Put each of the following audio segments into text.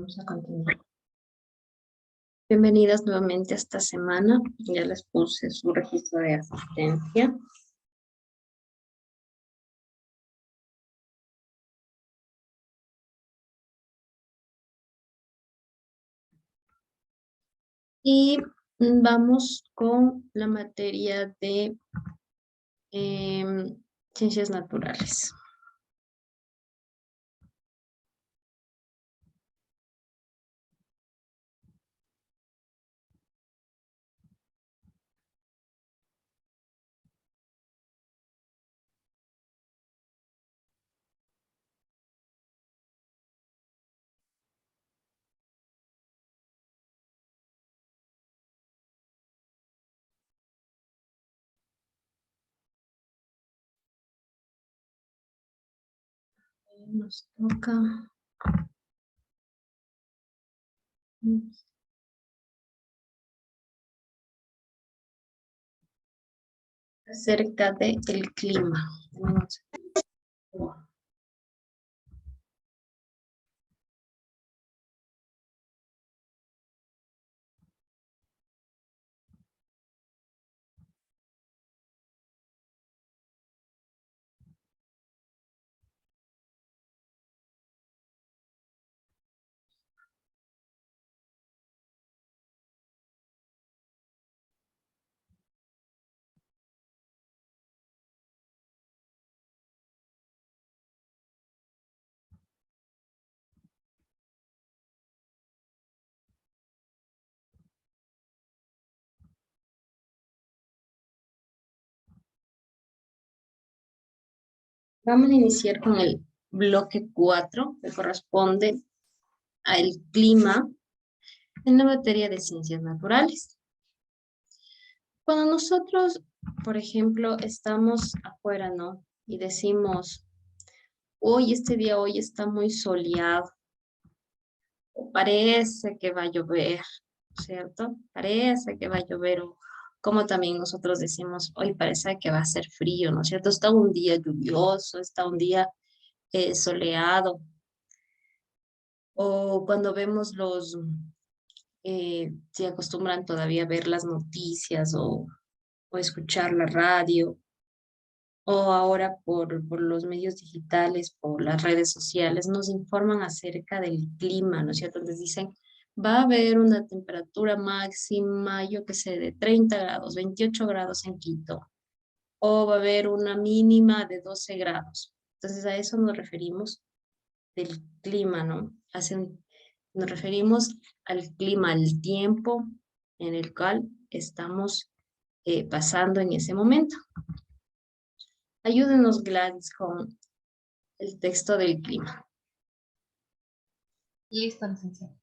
Vamos a continuar. Bienvenidas nuevamente a esta semana. Ya les puse su registro de asistencia. Y vamos con la materia de ciencias naturales. Nos toca acerca del clima. Vamos a iniciar con el bloque 4, que corresponde al clima en la materia de ciencias naturales. Cuando nosotros, por ejemplo, estamos afuera, ¿no? Y decimos, hoy, este día hoy está muy soleado, o parece que va a llover, ¿cierto? Parece que va a llover, o como también nosotros decimos, hoy parece que va a ser frío, ¿no es cierto? Está un día lluvioso, está un día soleado, o cuando vemos si acostumbran todavía ver las noticias o escuchar la radio, o ahora por los medios digitales, por las redes sociales, nos informan acerca del clima, ¿no es cierto? Entonces dicen, va a haber una temperatura máxima, yo qué sé, de 30 grados, 28 grados en Quito, o va a haber una mínima de 12 grados. Entonces a eso nos referimos del clima, ¿no? Nos referimos al clima, al tiempo en el cual estamos pasando en ese momento. Ayúdenos, Gladys, con el texto del clima. Listo, licenciado.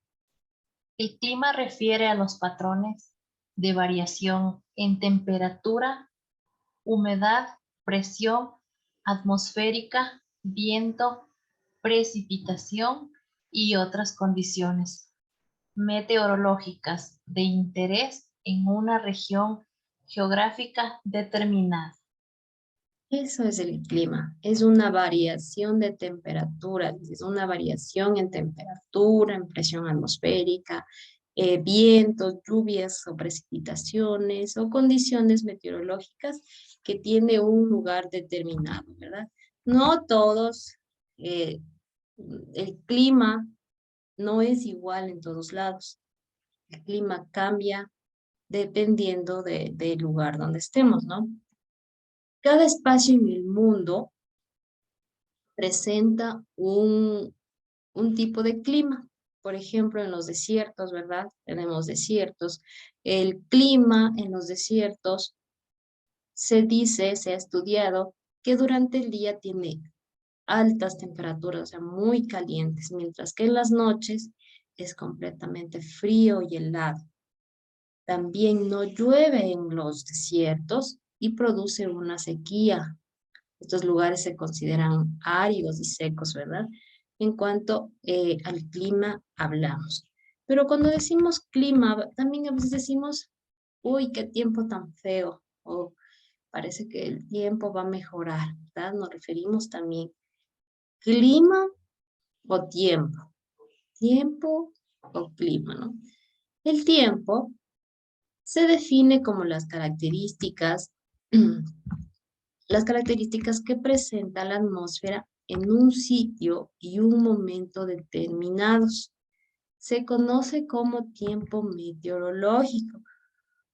El clima refiere a los patrones de variación en temperatura, humedad, presión atmosférica, viento, precipitación y otras condiciones meteorológicas de interés en una región geográfica determinada. Eso es el clima, es una variación de temperatura, es una variación en temperatura, en presión atmosférica, vientos, lluvias o precipitaciones o condiciones meteorológicas que tiene un lugar determinado, ¿verdad? No todos, eh, el clima no es igual en todos lados. El clima cambia dependiendo del lugar donde estemos, ¿no? Cada espacio en el mundo presenta un tipo de clima. Por ejemplo, en los desiertos, ¿verdad? Tenemos desiertos. El clima en los desiertos se dice, se ha estudiado, que durante el día tiene altas temperaturas, o sea, muy calientes, mientras que en las noches es completamente frío y helado. También no llueve en los desiertos y produce una sequía. Estos lugares se consideran áridos y secos, ¿verdad? En cuanto al clima hablamos. Pero cuando decimos clima, también a veces decimos, uy, qué tiempo tan feo, o parece que el tiempo va a mejorar, ¿verdad? Nos referimos también clima o tiempo. tiempo o clima, ¿no? El tiempo se define como las características que presenta la atmósfera en un sitio y un momento determinados. Se conoce como tiempo meteorológico.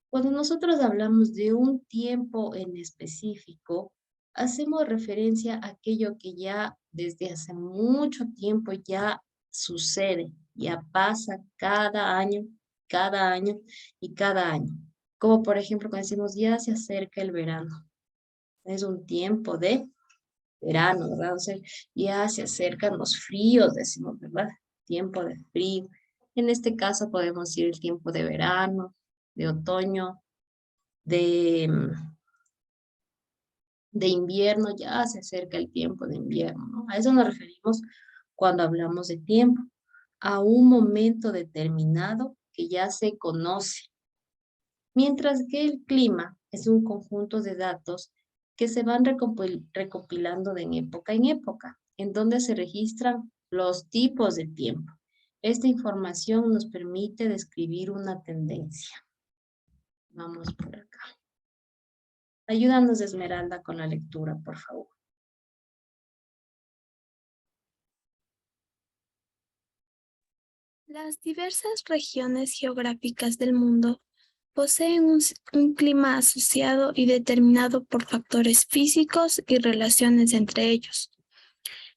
Cuando nosotros hablamos de un tiempo en específico, hacemos referencia a aquello que ya desde hace mucho tiempo ya sucede, ya pasa cada año y cada año. Como por ejemplo cuando decimos ya se acerca el verano, es un tiempo de verano, ¿verdad? O sea, ya se acercan los fríos, decimos, ¿verdad? Tiempo de frío. En este caso podemos decir el tiempo de verano, de otoño, de, de invierno, ya se acerca el tiempo de invierno, ¿no? A eso nos referimos cuando hablamos de tiempo, a un momento determinado que ya se conoce. Mientras que el clima es un conjunto de datos que se van recopilando de en época, en donde se registran los tipos de tiempo. Esta información nos permite describir una tendencia. Vamos por acá. Ayúdanos, Esmeralda, con la lectura, por favor. Las diversas regiones geográficas del mundo poseen un clima asociado y determinado por factores físicos y relaciones entre ellos,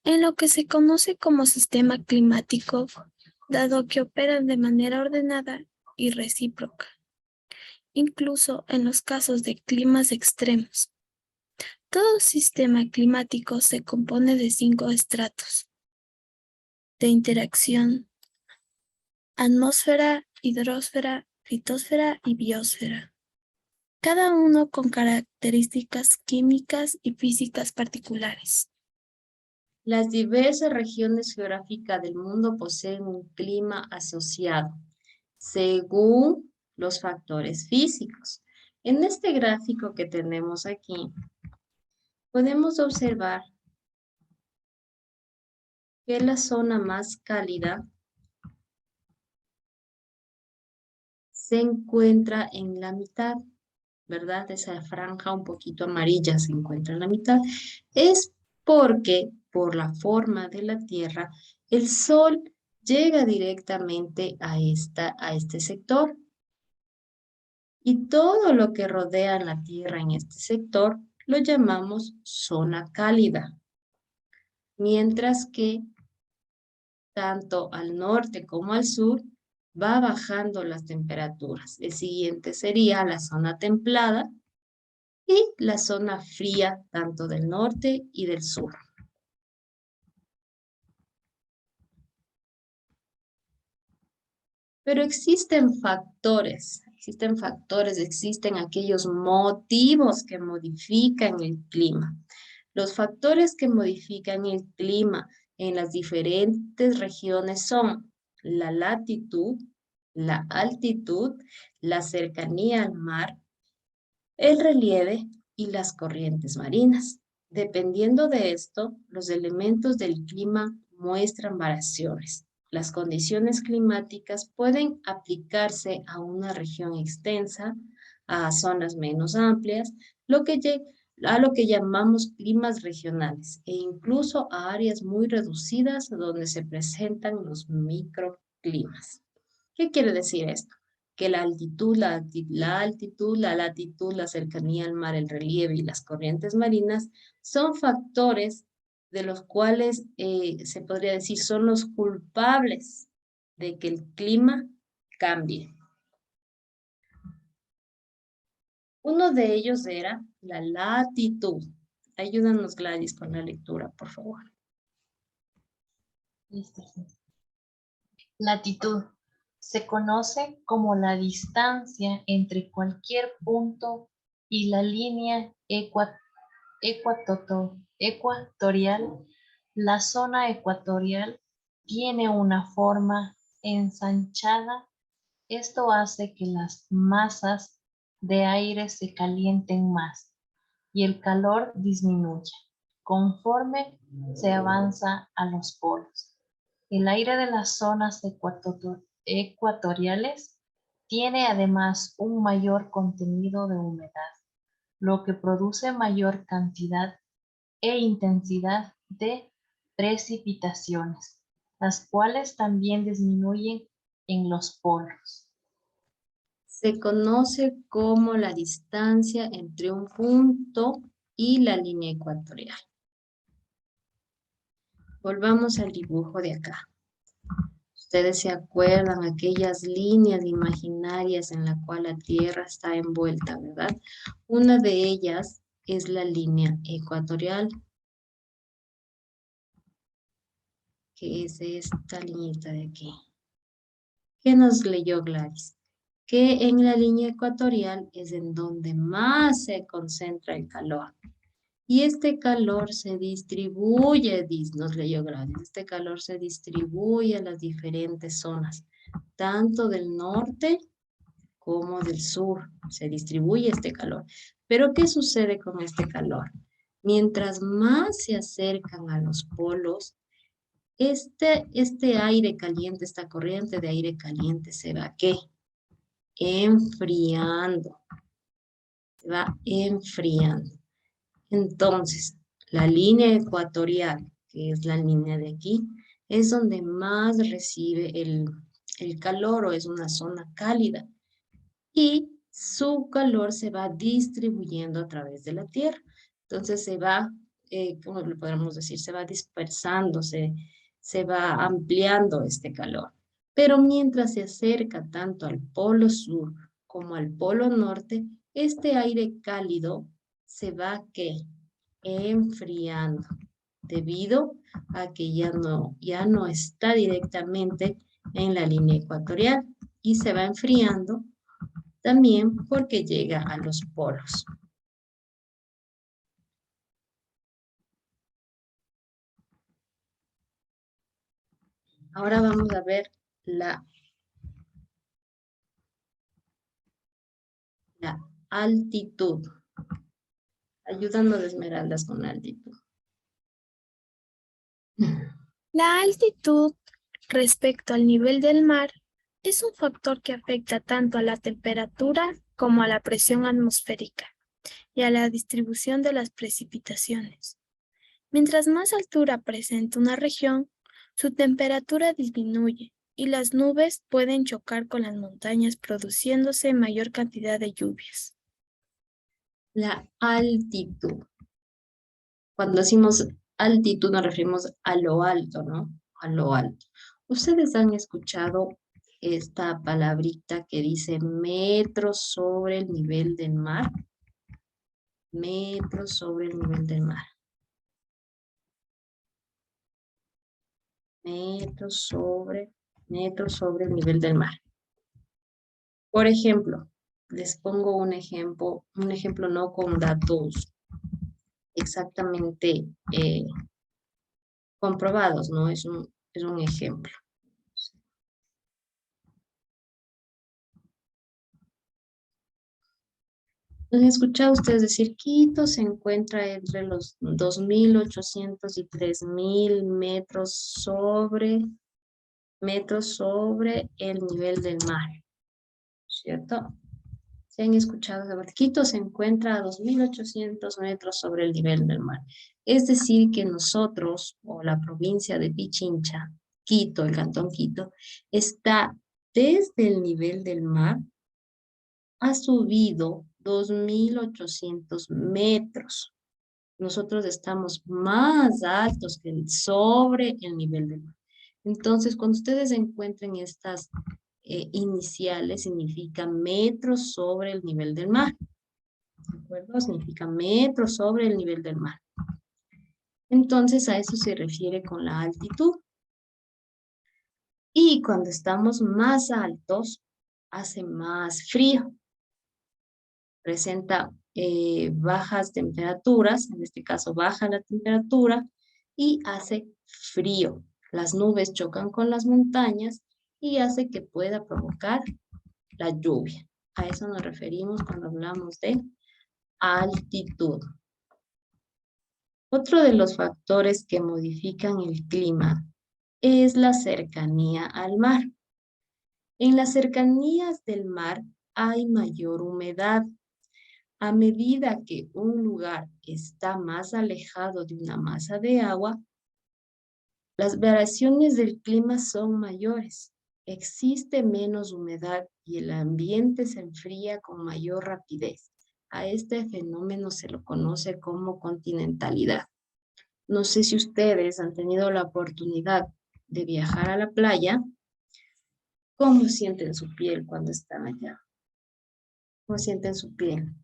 en lo que se conoce como sistema climático, dado que operan de manera ordenada y recíproca, incluso en los casos de climas extremos. Todo sistema climático se compone de 5 estratos de interacción: atmósfera, hidrosfera, litosfera y biosfera, cada uno con características químicas y físicas particulares. Las diversas regiones geográficas del mundo poseen un clima asociado según los factores físicos. En este gráfico que tenemos aquí, podemos observar que la zona más cálida se encuentra en la mitad, ¿verdad? Esa franja un poquito amarilla se encuentra en la mitad. Es porque por la forma de la Tierra, el Sol llega directamente a este sector. Y todo lo que rodea la Tierra en este sector lo llamamos zona cálida. Mientras que tanto al norte como al sur va bajando las temperaturas. El siguiente sería la zona templada y la zona fría tanto del norte y del sur. Pero existen aquellos motivos que modifican el clima. Los factores que modifican el clima en las diferentes regiones son la latitud, la altitud, la cercanía al mar, el relieve y las corrientes marinas. Dependiendo de esto, los elementos del clima muestran variaciones. Las condiciones climáticas pueden aplicarse a una región extensa, a zonas menos amplias, a lo que llamamos climas regionales e incluso a áreas muy reducidas donde se presentan los microclimas. ¿Qué quiere decir esto? Que la altitud, la latitud, la cercanía al mar, el relieve y las corrientes marinas son factores de los cuales se podría decir son los culpables de que el clima cambie. Uno de ellos era la latitud. Ayúdanos, Gladys, con la lectura, por favor. Listo. Latitud. Se conoce como la distancia entre cualquier punto y la línea ecuatorial. La zona ecuatorial tiene una forma ensanchada. Esto hace que las masas de aire se calienten más y el calor disminuya conforme se avanza a los polos. El aire de las zonas ecuatoriales tiene además un mayor contenido de humedad, lo que produce mayor cantidad e intensidad de precipitaciones, las cuales también disminuyen en los polos. Se conoce como la distancia entre un punto y la línea ecuatorial. Volvamos al dibujo de acá. Ustedes se acuerdan aquellas líneas imaginarias en la cual la Tierra está envuelta, ¿verdad? Una de ellas es la línea ecuatorial, que es esta liñita de aquí. ¿Qué nos leyó Gladys? Que en la línea ecuatorial es en donde más se concentra el calor. Y este calor se distribuye, nos leyó Gladys, este calor se distribuye a las diferentes zonas, tanto del norte como del sur, se distribuye este calor. Pero ¿qué sucede con este calor? Mientras más se acercan a los polos, este aire caliente, esta corriente de aire caliente se va, ¿qué? Enfriando. Se va enfriando. Entonces, la línea ecuatorial, que es la línea de aquí, es donde más recibe el calor o es una zona cálida. Y su calor se va distribuyendo a través de la Tierra. Entonces se va, ¿cómo le podemos decir? Se va dispersando, se va ampliando este calor. Pero mientras se acerca tanto al polo sur como al polo norte, este aire cálido se va, ¿qué? Enfriando, debido a que ya no está directamente en la línea ecuatorial y se va enfriando también porque llega a los polos. Ahora vamos a ver la altitud. Ayúdanos, Esmeraldas, con la altitud. La altitud respecto al nivel del mar es un factor que afecta tanto a la temperatura como a la presión atmosférica y a la distribución de las precipitaciones. Mientras más altura presenta una región, su temperatura disminuye y las nubes pueden chocar con las montañas produciéndose mayor cantidad de lluvias. La altitud. Cuando decimos altitud nos referimos a lo alto, ¿no? A lo alto. ¿Ustedes han escuchado esta palabrita que dice metros sobre el nivel del mar? Metros sobre el nivel del mar. Metros sobre el nivel del mar. Por ejemplo, les pongo un ejemplo no con datos exactamente comprobados, ¿no? Es un ejemplo. ¿Han escuchado ustedes decir Quito se encuentra entre los 2.800 y 3.000 metros sobre el nivel del mar? ¿Cierto? ¿Se han escuchado? Quito se encuentra a 2.800 metros sobre el nivel del mar. Es decir, que nosotros, o la provincia de Pichincha, Quito, el cantón Quito, está desde el nivel del mar, ha subido 2.800 metros. Nosotros estamos más altos que sobre el nivel del mar. Entonces, cuando ustedes encuentren estas iniciales, significa metros sobre el nivel del mar. ¿De acuerdo? Significa metros sobre el nivel del mar. Entonces, a eso se refiere con la altitud. Y cuando estamos más altos, hace más frío. Presenta bajas temperaturas, en este caso baja la temperatura, y hace frío. Las nubes chocan con las montañas y hace que pueda provocar la lluvia. A eso nos referimos cuando hablamos de altitud. Otro de los factores que modifican el clima es la cercanía al mar. En las cercanías del mar hay mayor humedad. A medida que un lugar está más alejado de una masa de agua, las variaciones del clima son mayores. Existe menos humedad y el ambiente se enfría con mayor rapidez. A este fenómeno se lo conoce como continentalidad. No sé si ustedes han tenido la oportunidad de viajar a la playa. ¿Cómo sienten su piel cuando están allá? ¿Cómo sienten su piel?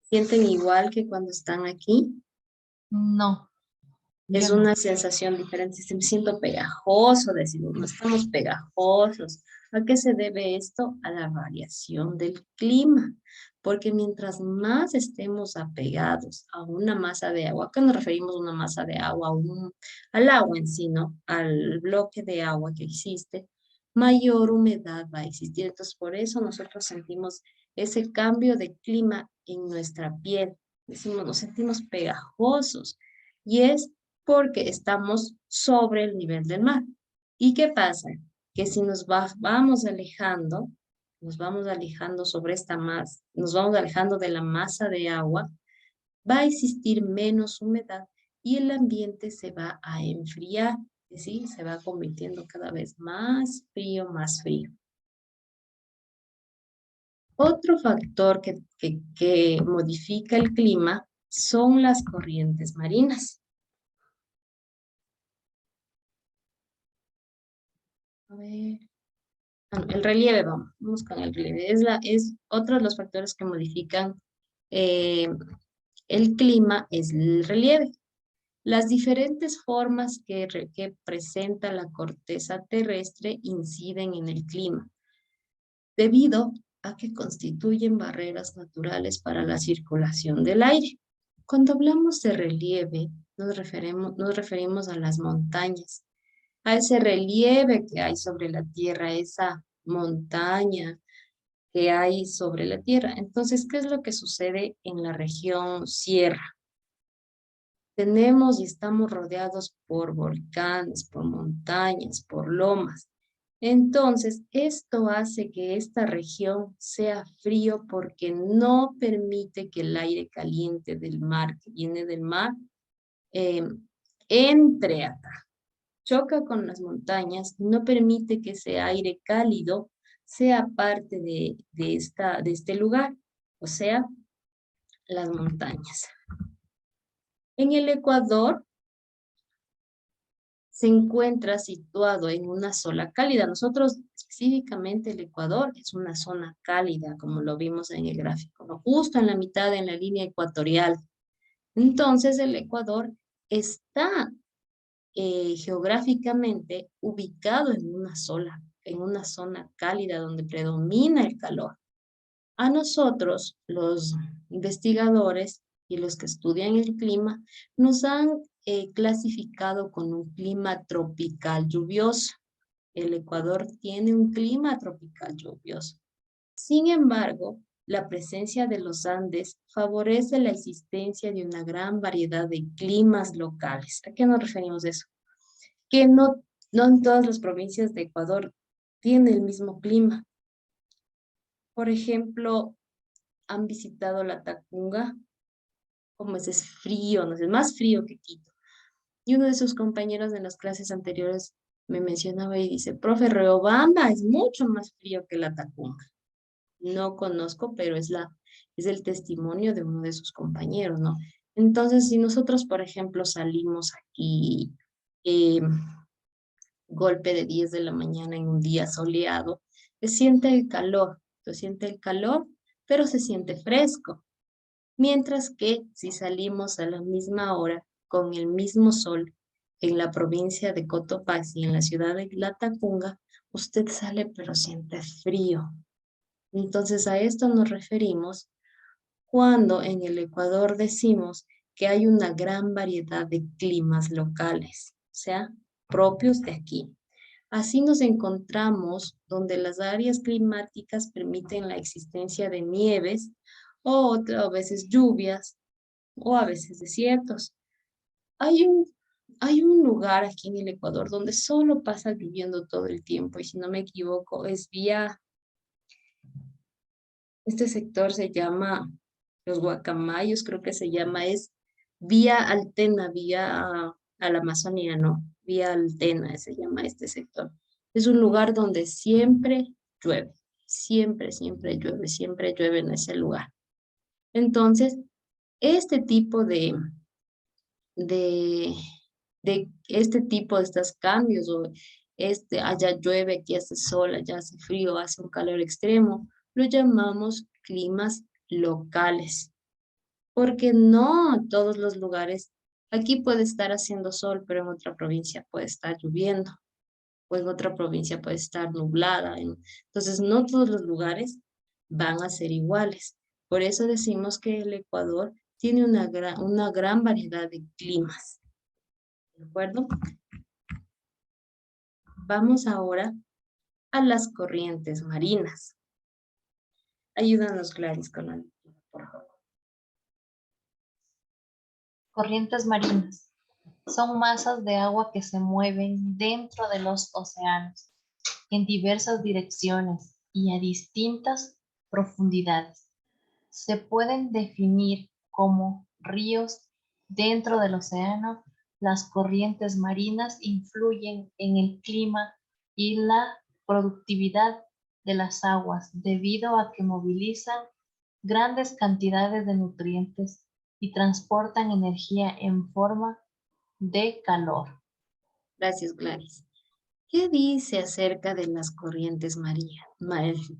¿Sienten igual que cuando están aquí? No, yo Es no. una sensación diferente. Me siento pegajoso, decimos, no estamos pegajosos. ¿A qué se debe esto? A la variación del clima. Porque mientras más estemos apegados a una masa de agua, ¿a qué nos referimos a una masa de agua? Al agua en sí, ¿no? Al bloque de agua que existe, mayor humedad va a existir. Entonces, por eso nosotros sentimos ese cambio de clima en nuestra piel. Decimos, nos sentimos pegajosos. Y es porque estamos sobre el nivel del mar. ¿Y qué pasa? Que si nos vamos alejando sobre esta masa, nos vamos alejando de la masa de agua, va a existir menos humedad y el ambiente se va a enfriar, ¿sí? Se va convirtiendo cada vez más frío, más frío. Otro factor que modifica el clima son las corrientes marinas. A ver. El relieve, vamos con el relieve. Es otro de los factores que modifican eh, el clima, es el relieve. Las diferentes formas que presenta la corteza terrestre inciden en el clima, debido a que constituyen barreras naturales para la circulación del aire. Cuando hablamos de relieve, nos referimos a las montañas, a ese relieve que hay sobre la tierra, esa montaña que hay sobre la tierra. Entonces, ¿qué es lo que sucede en la región sierra? Tenemos y estamos rodeados por volcanes, por montañas, por lomas. Entonces, esto hace que esta región sea frío porque no permite que el aire caliente del mar, que viene del mar, eh, entre acá. Choca con las montañas y no permite que ese aire cálido sea parte de este lugar, o sea, las montañas. En el Ecuador se encuentra situado en una zona cálida. Nosotros, específicamente el Ecuador, es una zona cálida, como lo vimos en el gráfico, ¿no? Justo en la mitad, en la línea ecuatorial. Entonces, el Ecuador está geográficamente ubicado en una zona cálida donde predomina el calor. A nosotros, los investigadores y los que estudian el clima, nos han clasificado con un clima tropical lluvioso. El Ecuador tiene un clima tropical lluvioso. Sin embargo, la presencia de los Andes favorece la existencia de una gran variedad de climas locales. ¿A qué nos referimos a eso? Que no en todas las provincias de Ecuador tiene el mismo clima. Por ejemplo, han visitado la Tacunga, como es frío, no sé, es más frío que Quito. Y uno de sus compañeros de las clases anteriores me mencionaba y dice, profe, Riobamba es mucho más frío que la Tacunga. No conozco, pero es el testimonio de uno de sus compañeros, ¿no? Entonces, si nosotros, por ejemplo, salimos aquí, eh, golpe de 10 de la mañana en un día soleado, se siente el calor, pero se siente fresco. Mientras que si salimos a la misma hora, con el mismo sol, en la provincia de Cotopaxi, en la ciudad de Latacunga, usted sale pero siente frío. Entonces a esto nos referimos cuando en el Ecuador decimos que hay una gran variedad de climas locales, o sea, propios de aquí. Así nos encontramos donde las áreas climáticas permiten la existencia de nieves o a veces lluvias o a veces desiertos. Hay hay un lugar aquí en el Ecuador donde solo pasa lloviendo todo el tiempo y si no me equivoco es vía, este sector se llama Los Guacamayos, creo que se llama, es vía Altena, vía a la Amazonía, no, vía Altena se llama este sector. Es un lugar donde siempre llueve, siempre llueve en ese lugar. Entonces, este tipo de, de este tipo de estos cambios, o allá llueve, aquí hace sol, allá hace frío, hace un calor extremo, lo llamamos climas locales, porque no en todos los lugares, aquí puede estar haciendo sol, pero en otra provincia puede estar lloviendo, o en otra provincia puede estar nublada. Entonces, no todos los lugares van a ser iguales. Por eso decimos que el Ecuador tiene una gran variedad de climas. ¿De acuerdo? Vamos ahora a las corrientes marinas. Ayúdanos, Gladys, con la lectura, por favor. Corrientes marinas son masas de agua que se mueven dentro de los océanos en diversas direcciones y a distintas profundidades. Se pueden definir como ríos dentro del océano. Las corrientes marinas influyen en el clima y la productividad de las aguas debido a que movilizan grandes cantidades de nutrientes y transportan energía en forma de calor. Gracias, Gladys. ¿Qué dice acerca de las corrientes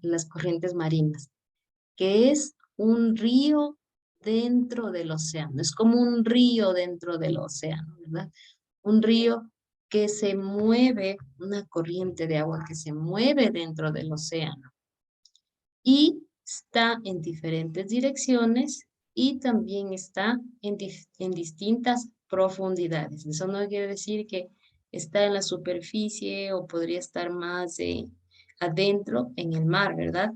las corrientes marinas? Que es un río dentro del océano. Es como un río dentro del océano, ¿verdad? Un río que se mueve, una corriente de agua que se mueve dentro del océano y está en diferentes direcciones y también está en distintas profundidades. Eso no quiere decir que está en la superficie o podría estar más adentro en el mar, ¿verdad?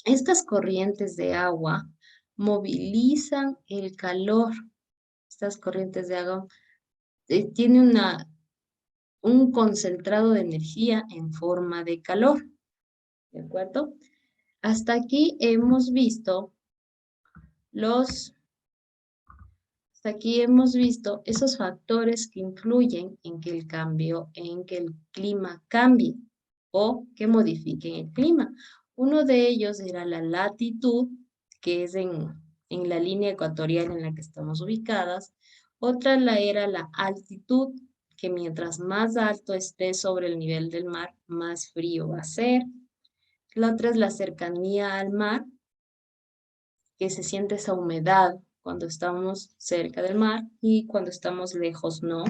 Estas corrientes de agua movilizan el calor. Estas corrientes de agua tienen un concentrado de energía en forma de calor, ¿de acuerdo? Hasta aquí hemos visto esos factores que influyen en que en que el clima cambie o que modifiquen el clima. Uno de ellos era la latitud, que es en la línea ecuatorial en la que estamos ubicadas. Otra era la altitud, que mientras más alto esté sobre el nivel del mar, más frío va a ser. La otra es la cercanía al mar, que se siente esa humedad cuando estamos cerca del mar y cuando estamos lejos no.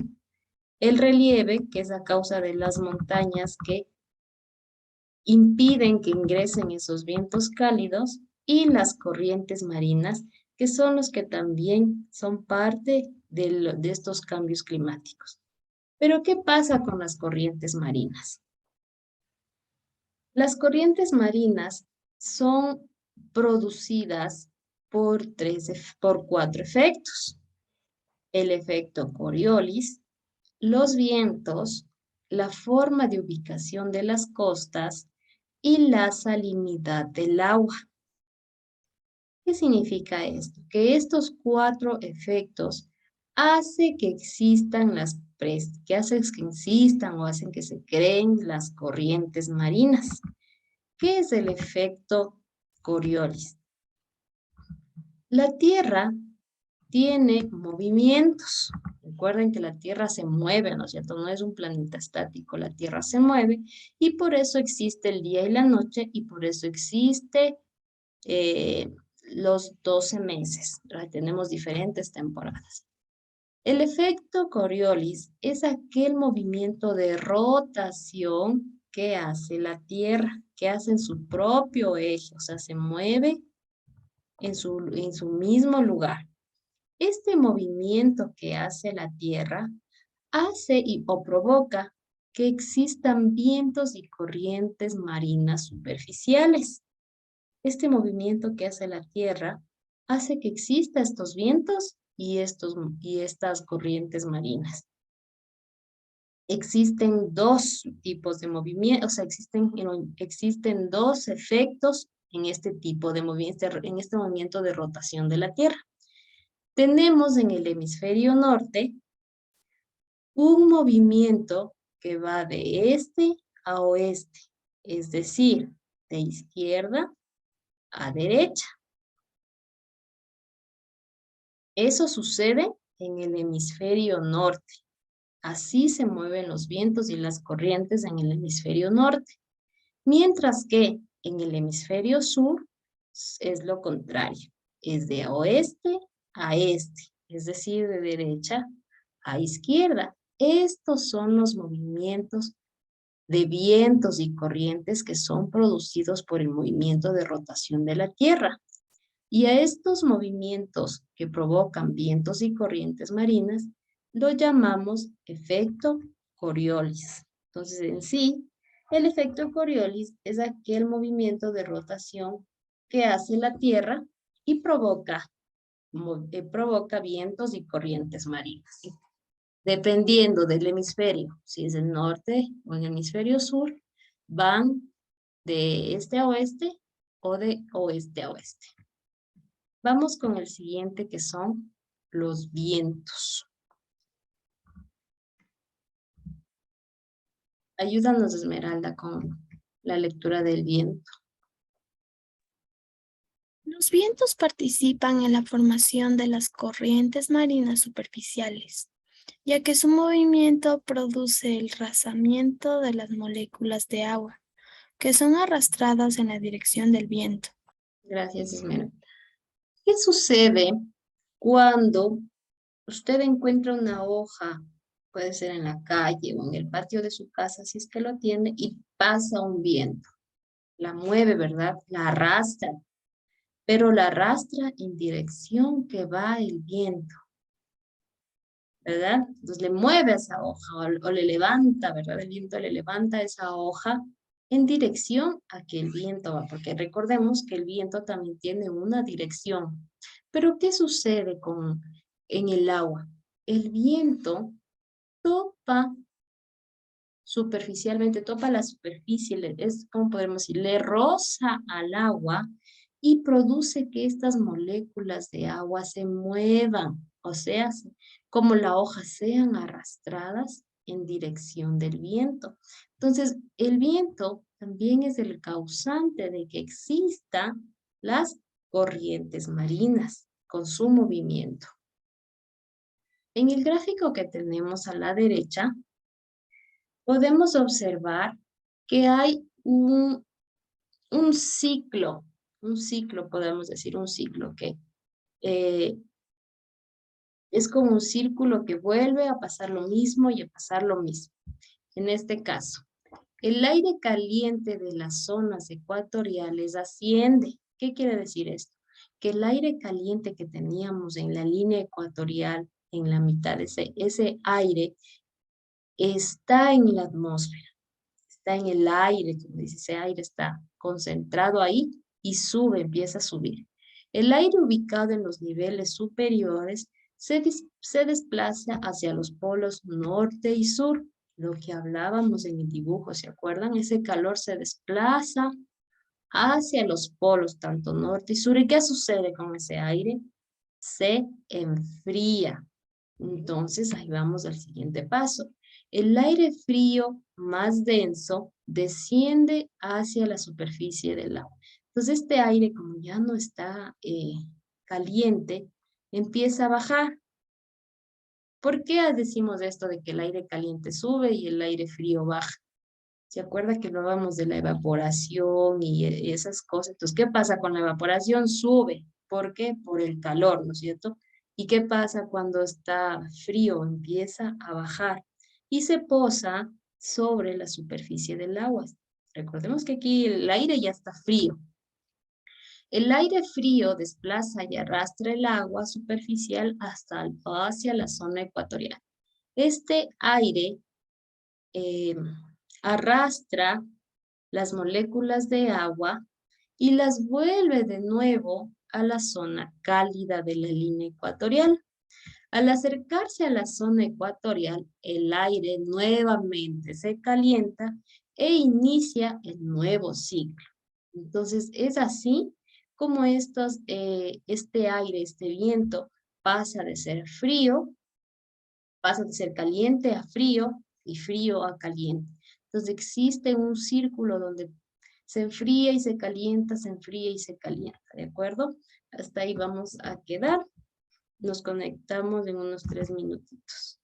El relieve, que es a causa de las montañas que impiden que ingresen esos vientos cálidos, y las corrientes marinas, que son los que también son parte de estos cambios climáticos. Pero, ¿qué pasa con las corrientes marinas? Las corrientes marinas son producidas por cuatro efectos. El efecto Coriolis, los vientos, la forma de ubicación de las costas y la salinidad del agua. ¿Qué significa esto? Que estos cuatro efectos hacen que existan que existan o hacen que se creen las corrientes marinas. ¿Qué es el efecto Coriolis? La Tierra tiene movimientos. Recuerden que la Tierra se mueve, ¿no es cierto? No es un planeta estático, la Tierra se mueve y por eso existe el día y la noche y por eso existe los 12 meses. Tenemos diferentes temporadas. El efecto Coriolis es aquel movimiento de rotación que hace la Tierra, que hace en su propio eje, o sea, se mueve en su mismo lugar. Este movimiento que hace la Tierra o provoca que existan vientos y corrientes marinas superficiales. Este movimiento que hace la Tierra hace que existan estos vientos y estas corrientes marinas. existen dos tipos de movimiento, o sea, existen dos efectos en este tipo de movimiento, en este movimiento de rotación de la Tierra. Tenemos en el hemisferio norte un movimiento que va de este a oeste, es decir, de izquierda a derecha. Eso sucede en el hemisferio norte. Así se mueven los vientos y las corrientes en el hemisferio norte. Mientras que en el hemisferio sur es lo contrario. Es de oeste a este, es decir, de derecha a izquierda. Estos son los movimientos de vientos y corrientes que son producidos por el movimiento de rotación de la Tierra. Y a estos movimientos que provocan vientos y corrientes marinas, lo llamamos efecto Coriolis. Entonces, en sí, el efecto Coriolis es aquel movimiento de rotación que hace la Tierra y provoca vientos y corrientes marinas. Dependiendo del hemisferio, si es el norte o el hemisferio sur, van de este a oeste o de oeste a oeste. Vamos con el siguiente, que son los vientos. Ayúdanos, Esmeralda, con la lectura del viento. Los vientos participan en la formación de las corrientes marinas superficiales, ya que su movimiento produce el rozamiento de las moléculas de agua, que son arrastradas en la dirección del viento. Gracias, Esmeralda. ¿Qué sucede cuando usted encuentra una hoja, puede ser en la calle o en el patio de su casa, si es que lo tiene, y pasa un viento? La mueve, ¿verdad? La arrastra, pero la arrastra en dirección que va el viento, ¿verdad? Entonces le mueve esa hoja o le levanta, ¿verdad? El viento le levanta esa hoja en dirección a que el viento va, porque recordemos que el viento también tiene una dirección. Pero ¿qué sucede en el agua? El viento topa superficialmente, topa la superficie, es como podemos decir, le roza al agua y produce que estas moléculas de agua se muevan, o sea, como la hoja, sean arrastradas en dirección del viento. Entonces, el viento también es el causante de que existan las corrientes marinas con su movimiento. En el gráfico que tenemos a la derecha, podemos observar que hay un ciclo, podemos decir un ciclo que es como un círculo que vuelve a pasar lo mismo y a pasar lo mismo. En este caso, el aire caliente de las zonas ecuatoriales asciende. ¿Qué quiere decir esto? Que el aire caliente que teníamos en la línea ecuatorial, en la mitad de ese aire, está en la atmósfera, está en el aire, como dice, ese aire está concentrado ahí y sube, empieza a subir. El aire ubicado en los niveles superiores se desplaza hacia los polos norte y sur, lo que hablábamos en el dibujo, ¿se acuerdan? Ese calor se desplaza hacia los polos, tanto norte y sur. ¿Y qué sucede con ese aire? Se enfría. Entonces, ahí vamos al siguiente paso. El aire frío más denso desciende hacia la superficie del agua. Entonces, este aire, como ya no está caliente, empieza a bajar. ¿Por qué decimos esto de que el aire caliente sube y el aire frío baja? ¿Se acuerda que hablábamos de la evaporación y esas cosas? Entonces, ¿qué pasa con la evaporación? Sube. ¿Por qué? Por el calor, ¿no es cierto? ¿Y qué pasa cuando está frío? Empieza a bajar y se posa sobre la superficie del agua. Recordemos que aquí el aire ya está frío. El aire frío desplaza y arrastra el agua superficial hacia la zona ecuatorial. Este aire arrastra las moléculas de agua y las vuelve de nuevo a la zona cálida de la línea ecuatorial. Al acercarse a la zona ecuatorial, el aire nuevamente se calienta e inicia el nuevo ciclo. Entonces, es así como este aire, este viento, pasa de ser frío, pasa de ser caliente a frío y frío a caliente. Entonces, existe un círculo donde se enfría y se calienta, se enfría y se calienta, ¿de acuerdo? Hasta ahí vamos a quedar. Nos conectamos en unos 3 minutitos.